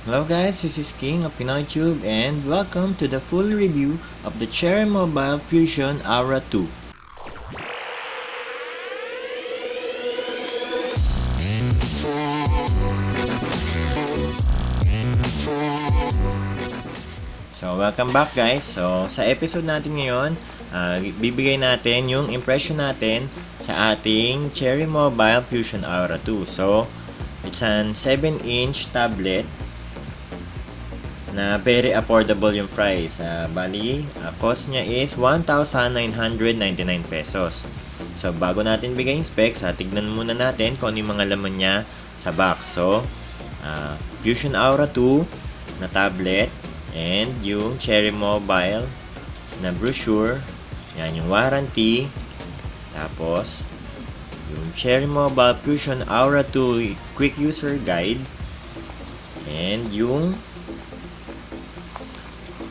Hello guys, this is King of PinoyTube and welcome to the full review of the Cherry Mobile Fusion Aura 2. So, welcome back guys. So, sa episode natin ngayon, bibigay natin yung impression natin sa ating Cherry Mobile Fusion Aura 2. So, it's an 7-inch tablet na very affordable yung price. Bali, cost niya is 1,999 pesos. So, bago natin bigay yung specs, tignan muna natin kung ano yung mga laman niya sa box. So, Fusion Aura 2 na tablet and yung Cherry Mobile na brochure. Yan yung warranty. Tapos, yung Cherry Mobile Fusion Aura 2 Quick User Guide. And yung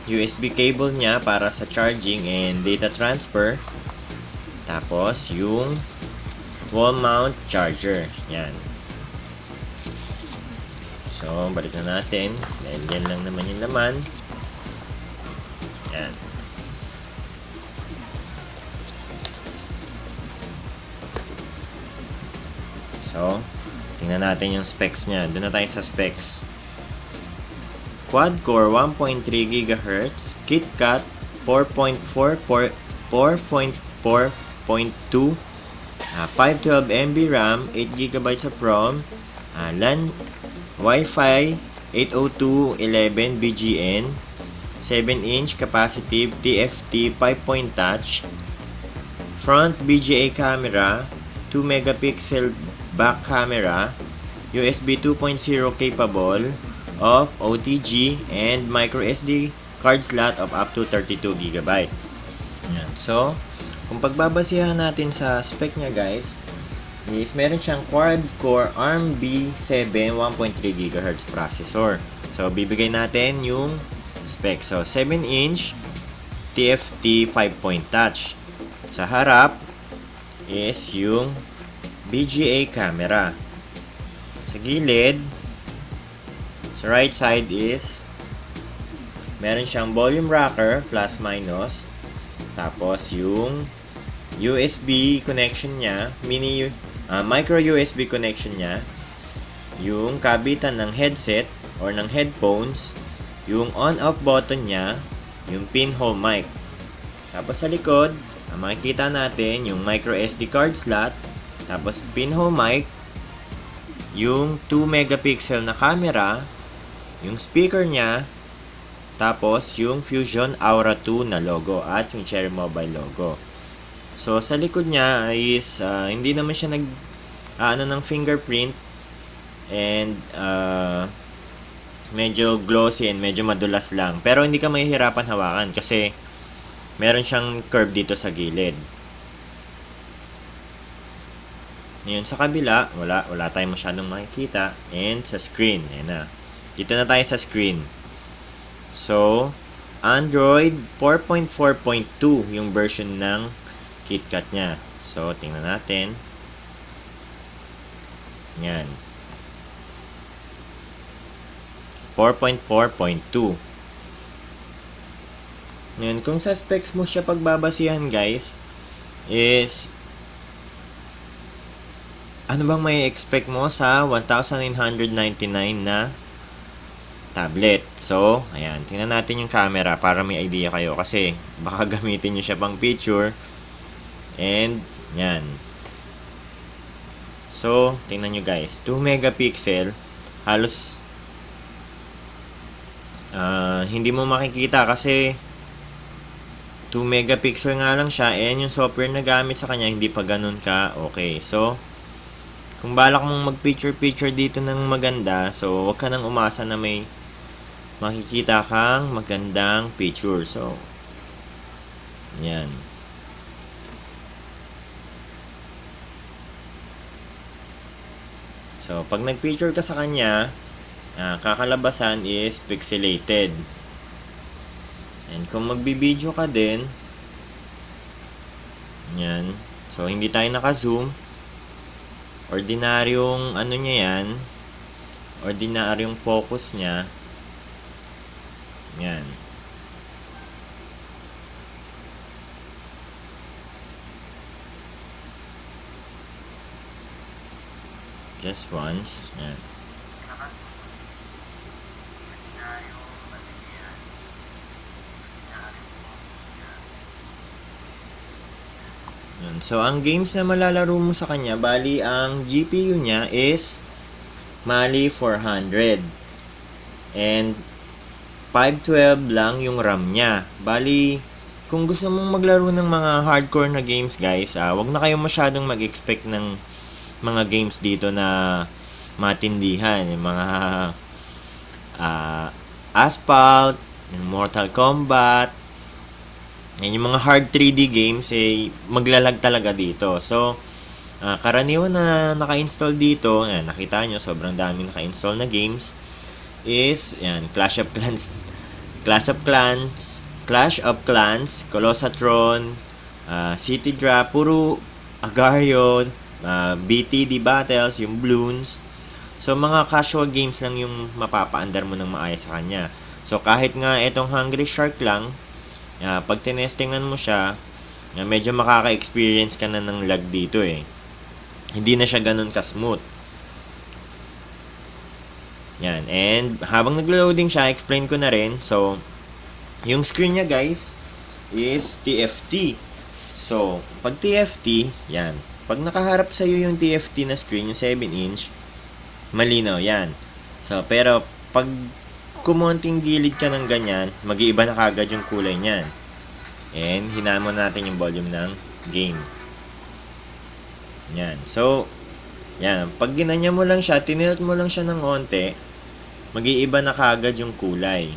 USB cable niya para sa charging and data transfer. Tapos, yung wall mount charger. Yan. So, balik na natin. Dahil yan lang naman yung laman. Yan. So, tingnan natin yung specs niya. Doon na tayo sa specs. Quad-core 1.3 GHz, KitKat 4.4.2, 512 MB RAM, 8 GB sa ROM, LAN, Wi-Fi 802.11 BGN, 7-inch capacitive TFT 5-point touch, front VGA camera, 2 megapixel back camera, USB 2.0 capable of OTG and micro SD card slot of up to 32 GB. Yan. So, kung pagbabasihan natin sa spec niya guys, is meron siyang quad-core ARM V7 1.3 GHz processor. So, bibigay natin yung spec. So, 7-inch TFT 5-point touch. Sa harap is yung VGA camera. Sa gilid, sa right side is meron siyang volume rocker plus minus. Tapos yung USB connection niya, micro USB connection niya, yung kabitan ng headset or ng headphones, yung on-off button niya, yung pinhole mic. Tapos sa likod, makikita natin yung micro SD card slot, tapos pinhole mic, yung 2 megapixel na camera, yung speaker niya, tapos yung Fusion Aura 2 na logo at yung Cherry Mobile logo. So, sa likod niya is hindi naman siya ng fingerprint and medyo glossy and medyo madulas lang. Pero hindi ka mahihirapan hawakan kasi meron siyang curve dito sa gilid. Ngayon, sa kabila, wala tayong masyadong makikita. And sa screen, ayan na. Dito na tayo sa screen. So, Android 4.4.2 yung version ng KitKat niya. So, tingnan natin. Yan. 4.4.2. Ngayon, kung sa specs mo siya pagbabasihan guys, is ano bang may expect mo sa 1,999 na tablet? So, ayan. Tingnan natin yung camera para may idea kayo. Kasi, baka gamitin nyo siya pang picture. And, yan. So, tingnan nyo guys. 2 megapixel. Halos, hindi mo makikita kasi 2 megapixel nga lang siya. And yung software na gamit sa kanya, hindi pa ganun ka okay. So, kung balak mong mag-picture dito ng maganda, so, wag ka nang umasa na may makikita kang magandang picture. So, yan. So, pag nag-picture ka sa kanya, kakalabasan is pixelated. And kung magbi-video ka din, yan. So, hindi tayo naka-zoom. Ordinaryong ano niya yan, ordinaryong focus niya Yan. Just once. Yan. Yan. So, ang games na malalaro mo sa kanya, bali, ang GPU niya is Mali 400. And 512 lang yung RAM niya. Bali, kung gusto mong maglaro ng mga hardcore na games, guys, wag na kayong masyadong mag-expect ng mga games dito na matindihan. Yung mga Asphalt, Mortal Kombat, yung mga hard 3D games, maglalag talaga dito. So, karaniwan na naka-install dito, nakita nyo, sobrang daming naka-install na games, is, Clash of Clans, Colossatron, City Drop, puro Agar.io, BTD Battles, yung Bloons. So, mga casual games lang yung mapapaandar mo ng maayos sa kanya. So, kahit nga itong Hungry Shark lang, pag tinestingan mo siya, medyo makaka-experience ka na ng lag dito Hindi na siya ganun ka-smooth. Yan. And habang naglo-loading siya, explain ko na rin. So, yung screen niya, guys, is TFT. So, pag TFT, yan. Pag nakaharap sa iyo yung TFT na screen, yung 7-inch, malinaw yan. So, pero pag kumonting gilid ka ng ganyan, mag-iiba na kagad yung kulay niyan. And hinamon natin yung volume ng game. Yan. So, yan. Pag ginanya mo lang siya, tinilt mo lang siya ng onte, mag-iiba na kagad yung kulay.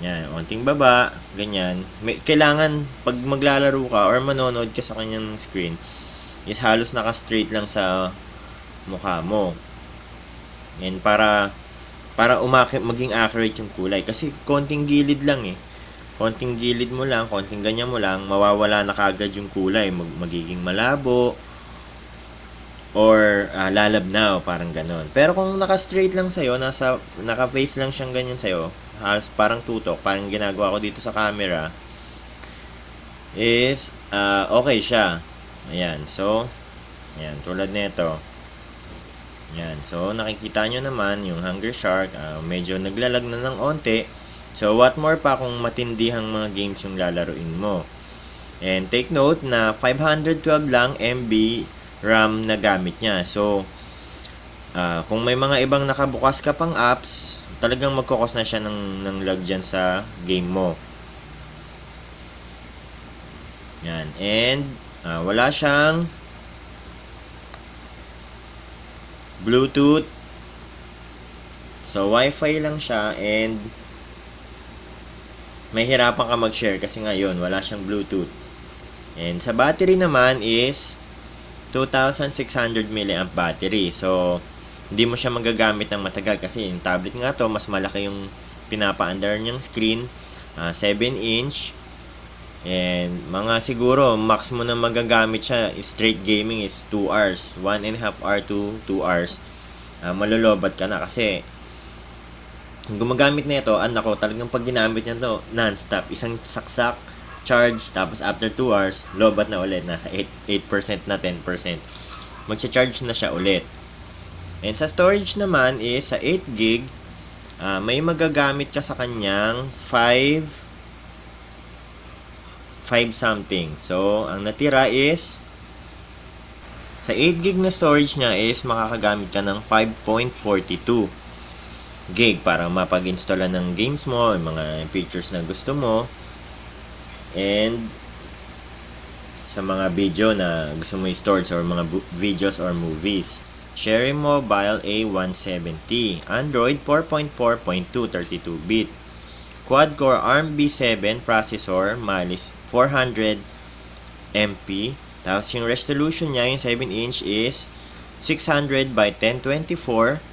Yan. Onting baba, ganyan. Kailangan, pag maglalaro ka or manonood ka sa kanyang screen, is halos naka-straight lang sa mukha mo. And para maging accurate yung kulay. Kasi konting gilid lang Konting gilid mo lang, konting ganyan mo lang, mawawala na kagad yung kulay. Magiging malabo or lalabnaw, parang ganon. Pero kung naka-straight lang sa'yo, naka-face lang siyang ganyan sa'yo, halos parang tutok, parang ginagawa ko dito sa camera, is okay siya. Ayan, so, ayan, tulad nito. Yan. So, nakikita nyo naman yung Hungry Shark, medyo naglalag na ng onte. So, what more pa kung matindihang mga games yung lalaruin mo. And take note na 512 lang MB RAM na gamit niya. So, kung may mga ibang nakabukas ka pang apps, talagang magkukos na siya ng lag dyan sa game mo. Yan. And, wala siyang Bluetooth. So, Wi-Fi lang siya and may hirapan ka mag-share kasi ngayon wala siyang Bluetooth. And sa battery naman is 2,600 mAh battery. So, hindi mo siya magagamit ng matagal kasi yung tablet nga to, mas malaki yung pinapaandar niyang screen, 7-inch. And mga siguro max mo na magagamit siya straight gaming is 2 hours, 1.5 hour to 2 hours. Malolobat ka na kasi kung gumagamit na ito, anak ko, talagang pag ginamit niya to non-stop, isang saksak charge, tapos after 2 hours lobat na ulit, nasa 8% na 10%, magcha-charge na siya ulit. And sa storage naman is sa 8GB, may magagamit ka sa kanyang 5 something. So, ang natira is sa 8GB na storage niya is makakagamit ka ng 5.42 GB para mapag-installan ng games mo, yung mga pictures na gusto mo, and sa mga video na gusto mo i-store or mga videos or movies. Cherry Mobile A170, Android 4.4.2 32-bit, quad-core ARM V7 processor, Mali 400 MP. Tapos yung resolution niya, yung 7-inch is 600 by 1024,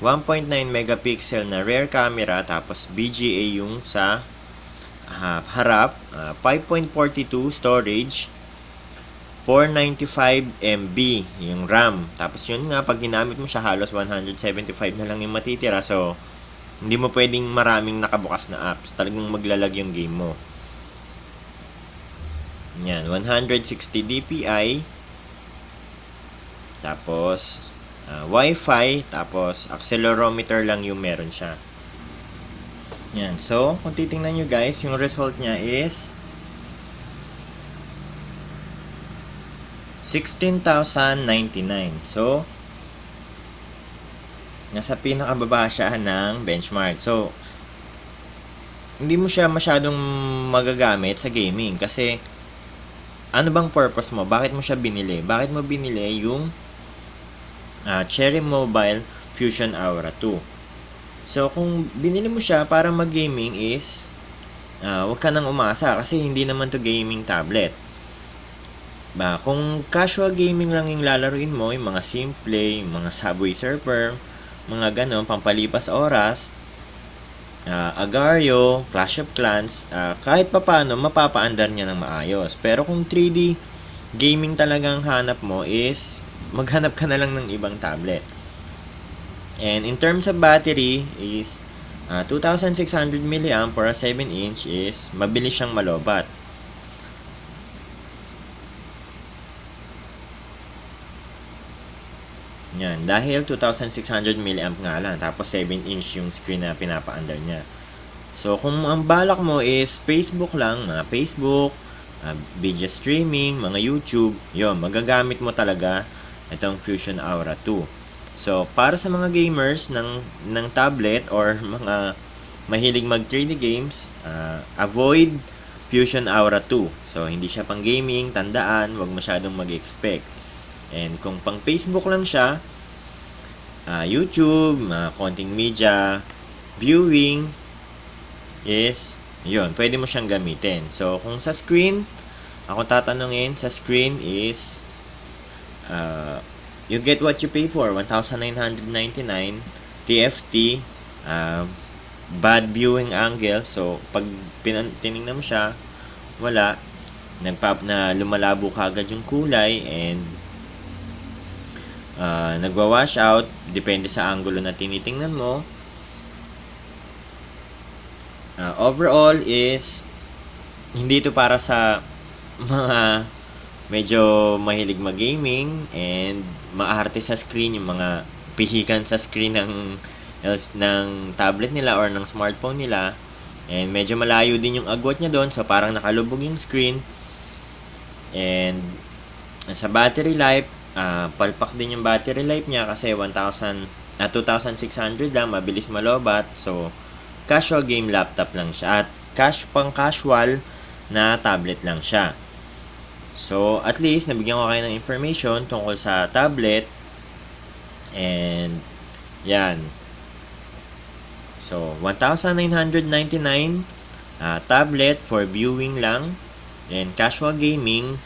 1.9 megapixel na rear camera, tapos BGA yung sa harap, 5.42 storage, 495 MB yung RAM. Tapos yun nga, pag ginamit mo siya, halos 175 na lang yung matitira. So, Hindi mo pwedeng maraming nakabukas na apps. Talagang maglalag yung game mo. Yan, 160 DPI. Tapos, Wi-Fi. Tapos, accelerometer lang yung meron siya. Yan. So, kung titingnan nyo guys, yung result niya is 16,099. So, nasa pinakababa siya ng benchmark. So, hindi mo siya masyadong magagamit sa gaming kasi ano bang purpose mo? Bakit mo siya binili? Bakit mo binili yung Cherry Mobile Fusion Aura 2? So, kung binili mo siya para mag-gaming is huwag ka nang umasa kasi hindi naman to gaming tablet. Kung casual gaming lang yung lalaruin mo, yung mga simple, yung mga Subway Surfer, mga ganon, pampalipas oras, Agar.io, Clash of Clans, kahit papano mapapaandar niya ng maayos. Pero kung 3D gaming talagang hanap mo is maghanap ka na lang ng ibang tablet. And in terms of battery is 2,600 mAh for a 7-inch is mabilis siyang malobat. Yan, dahil 2,600 mAh nga lang, tapos 7-inch yung screen na pinapaandar niya. So, kung ang balak mo is Facebook lang, mga Facebook, video streaming, mga YouTube, yon, magagamit mo talaga itong Fusion Aura 2. So, para sa mga gamers ng tablet or mga mahilig mag 3D games, avoid Fusion Aura 2. So, hindi siya pang gaming, tandaan, wag masyadong mag-expect. And kung pang Facebook lang siya, YouTube, konting media, viewing, is, yun, pwede mo siyang gamitin. So, kung sa screen, ako tatanungin, sa screen is, you get what you pay for, 1,999 TFT, bad viewing angle. So, pag tinignan mo siya, wala, na lumalabo kagad yung kulay and nagwa-wash out depende sa angulo na tinitingnan mo. Overall is hindi ito para sa mga medyo mahilig mag-gaming and maarte sa screen, yung mga pihikan sa screen ng tablet nila or ng smartphone nila, and medyo malayo din yung agwat niya doon, so parang nakalubog yung screen. And sa battery life, palpak din yung battery life niya kasi 2,600 lang, mabilis malobat. So, casual game laptop lang siya at pang casual na tablet lang siya. So, at least, nabigyan ko kayo ng information tungkol sa tablet. And, yan. So, 1,999 tablet for viewing lang and casual gaming.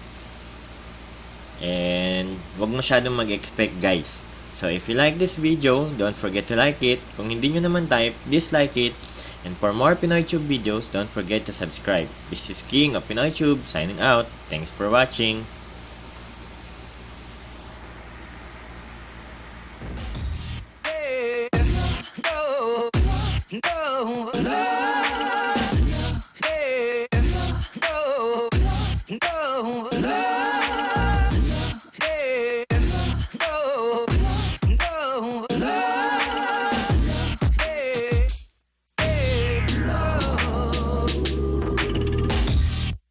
And wag masyadong mag-expect guys. So if you like this video, don't forget to like it. Kung hindi nyo naman type, dislike it. And for more PinoyTube videos, don't forget to subscribe. This is King of PinoyTube signing out. Thanks for watching. No.